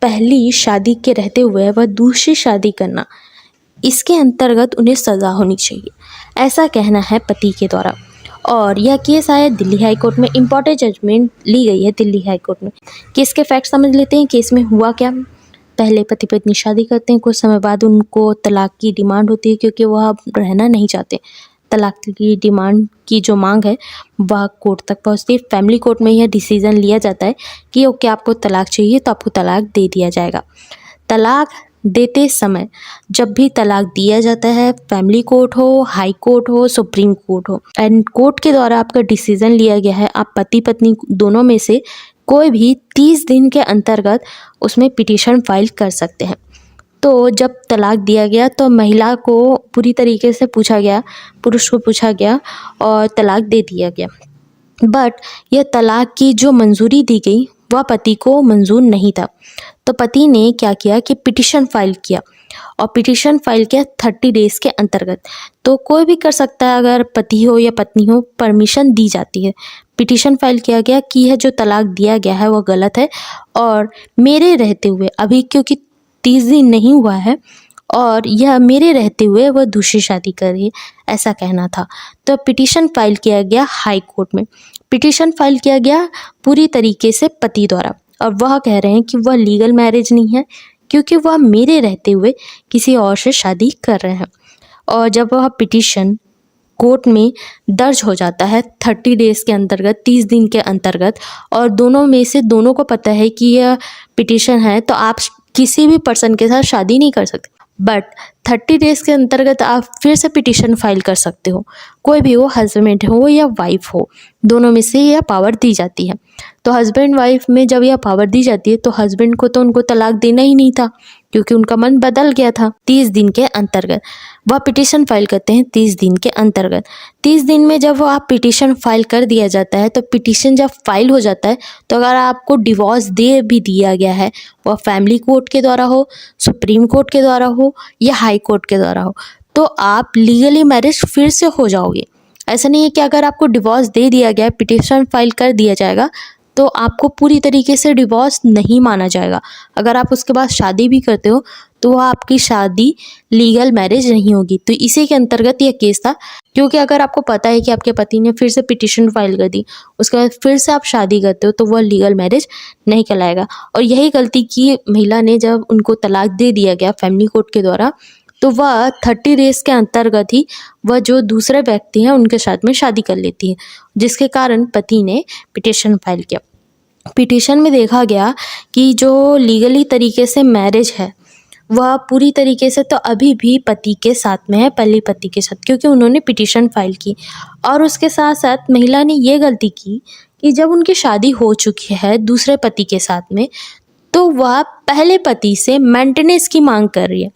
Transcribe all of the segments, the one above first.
पहली शादी के रहते हुए वह दूसरी शादी करना, इसके अंतर्गत उन्हें सज़ा होनी चाहिए, ऐसा कहना है पति के द्वारा। और यह केस आया दिल्ली हाई कोर्ट में। इम्पॉर्टेंट जजमेंट ली गई है दिल्ली हाई कोर्ट में। केस के फैक्ट समझ लेते हैं। केस में हुआ क्या। पहले पति पत्नी शादी करते हैं, कुछ समय बाद उनको तलाक की डिमांड होती है क्योंकि वह अब रहना नहीं चाहते। तलाक की डिमांड की जो मांग है वह कोर्ट तक पहुंचती है। फैमिली कोर्ट में यह डिसीजन लिया जाता है कि ओके आपको तलाक चाहिए तो आपको तलाक दे दिया जाएगा। तलाक देते समय जब भी तलाक दिया जाता है, फैमिली कोर्ट हो, हाई कोर्ट हो, सुप्रीम कोर्ट हो, एंड कोर्ट के द्वारा आपका डिसीजन लिया गया है, आप पति पत्नी दोनों में से कोई भी 30 दिन के अंतर्गत उसमें पिटीशन फाइल कर सकते हैं। तो जब तलाक दिया गया तो महिला को पूरी तरीके से पूछा गया, पुरुष को पूछा गया और तलाक दे दिया गया। बट यह तलाक की जो मंजूरी दी गई वह पति को मंजूर नहीं था। तो पति ने क्या किया कि पिटीशन फाइल किया, और पिटीशन फाइल किया 30 डेज़ के अंतर्गत। तो कोई भी कर सकता है, अगर पति हो या पत्नी हो, परमिशन दी जाती है। पिटीशन फाइल किया गया कि यह जो तलाक दिया गया है वह गलत है, और मेरे रहते हुए अभी क्योंकि 30 दिन नहीं हुआ है और यह मेरे रहते हुए वह दूसरी शादी कर रही है, ऐसा कहना था। तो पिटीशन फाइल किया गया हाई कोर्ट में। पिटीशन फाइल किया गया पूरी तरीके से पति द्वारा, और वह कह रहे हैं कि वह लीगल मैरिज नहीं है क्योंकि वह मेरे रहते हुए किसी और से शादी कर रहे हैं। और जब वह पिटीशन कोर्ट में दर्ज हो जाता है 30 डेज़ के अंतर्गत, 30 दिन के अंतर्गत, और दोनों में से दोनों को पता है कि यह पिटीशन है, तो आप किसी भी पर्सन के साथ शादी नहीं कर सकते। बट 30 डेज़ के अंतर्गत आप फिर से पिटीशन फाइल कर सकते हो। कोई भी हो, हस्बैंड हो या वाइफ हो, दोनों में से यह पावर दी जाती है। तो हस्बैंड वाइफ में जब यह पावर दी जाती है तो हस्बैंड को तो उनको तलाक देना ही नहीं था क्योंकि उनका मन बदल गया था। 30 दिन के अंतर्गत वह पिटीशन फाइल करते हैं। 30 दिन के अंतर्गत 30 दिन में जब वो आप पिटीशन फाइल कर दिया जाता है, तो पिटीशन जब फाइल हो जाता है तो अगर आपको डिवोर्स दे भी दिया गया है, वह फैमिली कोर्ट के द्वारा हो, सुप्रीम कोर्ट के द्वारा हो या हाई कोर्ट के द्वारा हो, तो आप लीगली मैरिज फिर से हो जाओगे। ऐसा नहीं है कि अगर आपको डिवोर्स दे दिया गया, पिटीशन फाइल कर दिया जाएगा तो आपको पूरी तरीके से डिवोर्स नहीं माना जाएगा। अगर आप उसके बाद शादी भी करते हो तो वह आपकी शादी लीगल मैरिज नहीं होगी। तो इसी के अंतर्गत यह केस था, क्योंकि अगर आपको पता है कि आपके पति ने फिर से पिटीशन फाइल कर दी, उसके बाद फिर से आप शादी करते हो, तो वह लीगल मैरिज नहीं कहलाएगा। और यही गलती की महिला ने जब उनको तलाक दे दिया गया फैमिली कोर्ट के द्वारा, तो वह 30 डेज़ के अंतर्गत ही वह जो दूसरे व्यक्ति हैं उनके साथ में शादी कर लेती है, जिसके कारण पति ने पिटीशन फाइल किया। पिटीशन में देखा गया कि जो लीगली तरीके से मैरिज है वह पूरी तरीके से तो अभी भी पति के साथ में है, पहले पति के साथ, क्योंकि उन्होंने पिटीशन फाइल की। और उसके साथ साथ महिला ने ये गलती की कि जब उनकी शादी हो चुकी है दूसरे पति के साथ में, तो वह पहले पति से मेंटेनेंस की मांग कर रही है।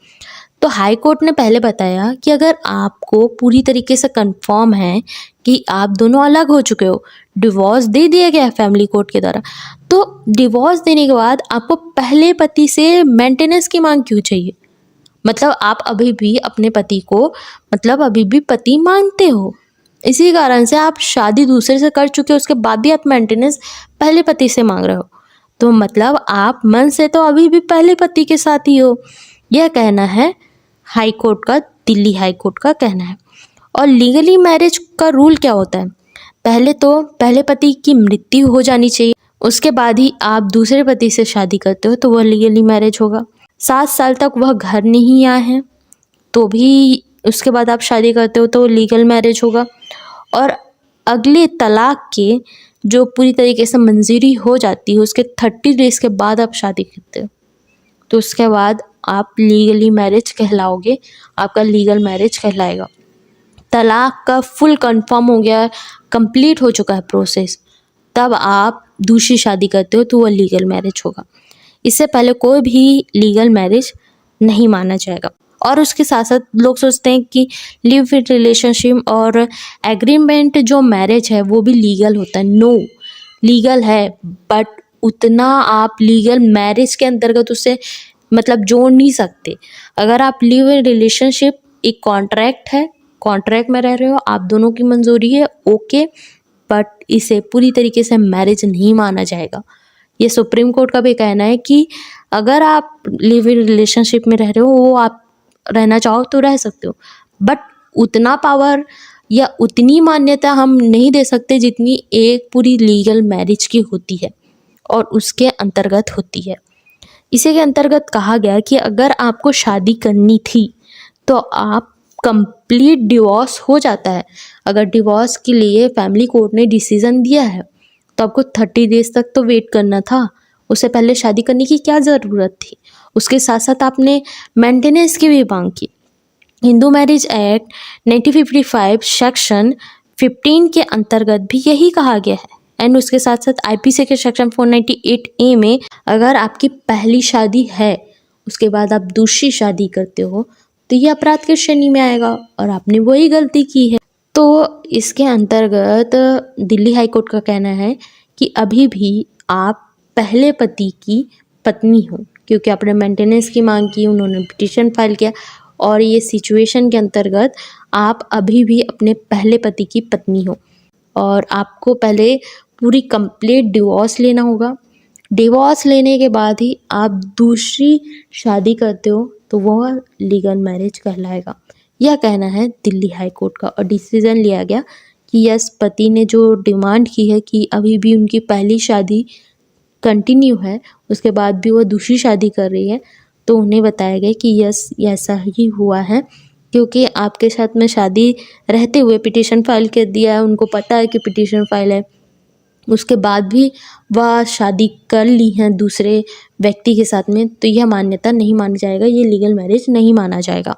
तो हाई कोर्ट ने पहले बताया कि अगर आपको पूरी तरीके से कंफर्म है कि आप दोनों अलग हो चुके हो, डिवोर्स दे दिया गया है फैमिली कोर्ट के द्वारा, तो डिवोर्स देने के बाद आपको पहले पति से मेंटेनेंस की मांग क्यों चाहिए। मतलब आप अभी भी अपने पति को अभी भी पति मानते हो, इसी कारण से आप शादी दूसरे से कर चुके हो, उसके बाद भी आप मेंटेनेंस पहले पति से मांग रहे हो। तो मतलब आप मन से तो अभी भी पहले पति के साथ ही हो, यह कहना है हाई कोर्ट का, दिल्ली हाई कोर्ट का कहना है। और लीगली मैरिज का रूल क्या होता है, पहले तो पहले पति की मृत्यु हो जानी चाहिए, उसके बाद ही आप दूसरे पति से शादी करते हो तो वह लीगली मैरिज होगा। 7 साल तक वह घर नहीं आए हैं तो भी उसके बाद आप शादी करते हो तो लीगल मैरिज होगा। और अगले तलाक के जो पूरी तरीके से मंजूरी हो जाती है उसके 30 डेज़ के बाद आप शादी करते हो, तो उसके बाद आप लीगली मैरिज कहलाओगे, आपका लीगल मैरिज कहलाएगा। तलाक का फुल कंफर्म हो गया, कंप्लीट हो चुका है प्रोसेस, तब आप दूसरी शादी करते हो तो वह लीगल मैरिज होगा। इससे पहले कोई भी लीगल मैरिज नहीं माना जाएगा। और उसके साथ साथ लोग सोचते हैं कि लिव इन रिलेशनशिप और एग्रीमेंट जो मैरिज है वो भी लीगल होता है। नो, लीगल है बट उतना आप लीगल मैरिज के अंतर्गत उसे जोड़ नहीं सकते। अगर आप लिव इन रिलेशनशिप, एक कॉन्ट्रैक्ट है, कॉन्ट्रैक्ट में रह रहे हो, आप दोनों की मंजूरी है, ओके, बट इसे पूरी तरीके से मैरिज नहीं माना जाएगा। ये सुप्रीम कोर्ट का भी कहना है कि अगर आप लिव इन रिलेशनशिप में रह रहे हो, वो आप रहना चाहो तो रह सकते हो, बट उतना पावर या उतनी मान्यता हम नहीं दे सकते जितनी एक पूरी लीगल मैरिज की होती है और उसके अंतर्गत होती है। इसी के अंतर्गत कहा गया कि अगर आपको शादी करनी थी तो आप कंप्लीट डिवोर्स हो जाता है। अगर डिवोर्स के लिए फैमिली कोर्ट ने डिसीजन दिया है तो आपको 30 डेज तक तो वेट करना था, उससे पहले शादी करने की क्या ज़रूरत थी। उसके साथ साथ आपने मेंटेनेंस की भी मांग की। हिंदू मैरिज एक्ट 1955 सेक्शन 15 के अंतर्गत भी यही कहा गया है। एंड उसके साथ साथ आईपीसी के सेक्शन 498A में अगर आपकी पहली शादी है उसके बाद आप दूसरी शादी करते हो तो ये अपराध की श्रेणी में आएगा और आपने वही गलती की है। तो इसके अंतर्गत दिल्ली हाई कोर्ट का कहना है कि अभी भी आप पहले पति की पत्नी हो, क्योंकि आपने मेंटेनेंस की मांग की, उन्होंने पिटीशन फाइल किया, और ये सिचुएशन के अंतर्गत आप अभी भी अपने पहले पति की पत्नी हो और आपको पहले पूरी कंप्लीट डिवोर्स लेना होगा। डिवोर्स लेने के बाद ही आप दूसरी शादी करते हो तो वह लीगल मैरिज कहलाएगा। यह कहना है दिल्ली हाई कोर्ट का और डिसीजन लिया गया कि यस, पति ने जो डिमांड की है कि अभी भी उनकी पहली शादी कंटिन्यू है, उसके बाद भी वो दूसरी शादी कर रही है, तो उन्हें बताया गया कि यस, ऐसा ही हुआ है, क्योंकि आपके साथ में शादी रहते हुए पिटीशन फाइल कर दिया है, उनको पता है कि पिटीशन फाइल है, उसके बाद भी वह शादी कर ली है दूसरे व्यक्ति के साथ में, तो यह मान्यता नहीं माना जाएगा, ये लीगल मैरिज नहीं माना जाएगा।